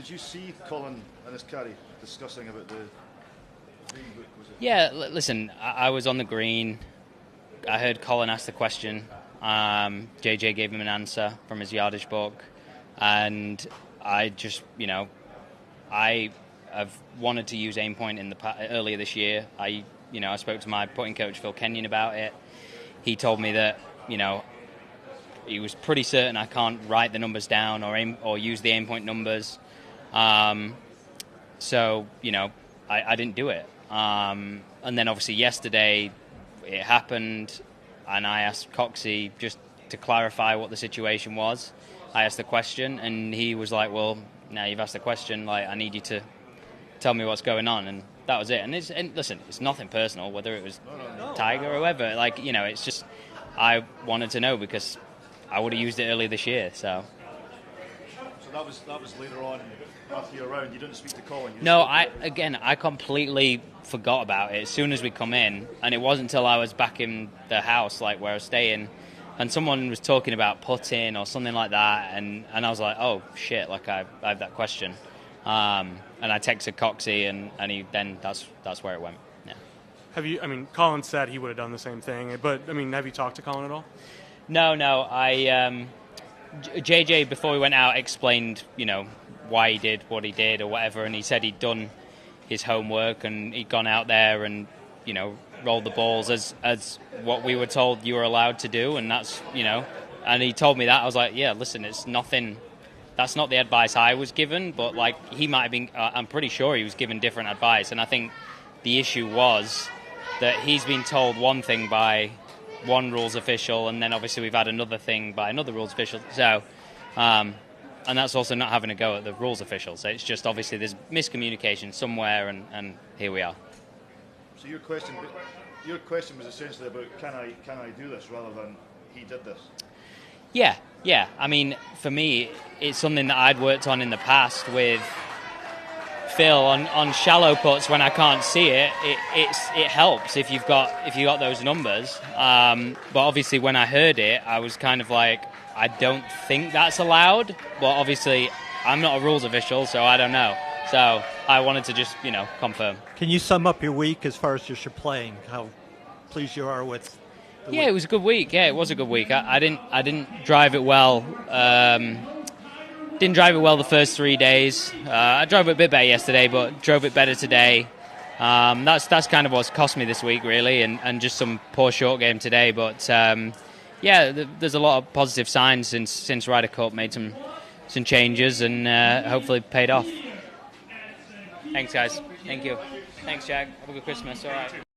Did you see Colin and his caddy discussing about the green book? Was it? Yeah, listen, I was on the green. I heard Colin ask the question. JJ gave him an answer from his yardage book, and I just, I have wanted to use aim point earlier this year. I spoke to my putting coach Phil Kenyon about it. He told me that he was pretty certain I can't write the numbers down or use the aim point numbers. So I didn't do it. And then obviously yesterday it happened, and I asked Coxie just to clarify what the situation was. I asked the question, and he was like, "Well, now you've asked the question. Like, I need you to tell me what's going on." And that was it. And listen, it's nothing personal, whether it was Tiger or whoever. Like, it's just I wanted to know because I would have used it earlier this year. So that was later on after your round. You didn't speak to Colin. No, I completely forgot about it as soon as we come in, and it wasn't until I was back in the house, like where I was staying, and someone was talking about putting or something like that, and I was like, oh shit, like I have that question, and I texted Coxie, and he then that's where it went. Yeah. Have you? I mean, Colin said he would have done the same thing, but I mean, have you talked to Colin at all? No. JJ before we went out explained, why he did what he did or whatever, and he said he'd done his homework and he'd gone out there and rolled the balls as what we were told you were allowed to do, and that's and he told me that. I was like, yeah, listen, it's nothing, that's not the advice I was given, but like he might have been, I'm pretty sure he was given different advice, and I think the issue was that he's been told one thing by one rules official, and then obviously we've had another thing by another rules official, so and that's also not having a go at the rules official. So it's just obviously there's miscommunication somewhere, and here we are. So your question was essentially about can I do this rather than he did this? Yeah. I mean, for me, it's something that I'd worked on in the past with Phil on shallow puts when I can't see it. It helps if you got those numbers. But obviously when I heard it, I was kind of like, I don't think that's allowed. But obviously I'm not a rules official, so I don't know. So I wanted to just confirm. Can you sum up your week as far as just your playing? How pleased you are with? Yeah, it was a good week. Yeah, it was a good week. I didn't drive it well. Didn't drive it well the first 3 days. I drove it a bit better yesterday, but drove it better today. That's kind of what's cost me this week, really, and just some poor short game today. But there's a lot of positive signs since Ryder Cup, made some changes, and hopefully paid off. Thanks, guys. Thank you. Thanks, Jack. Have a good Christmas. All right.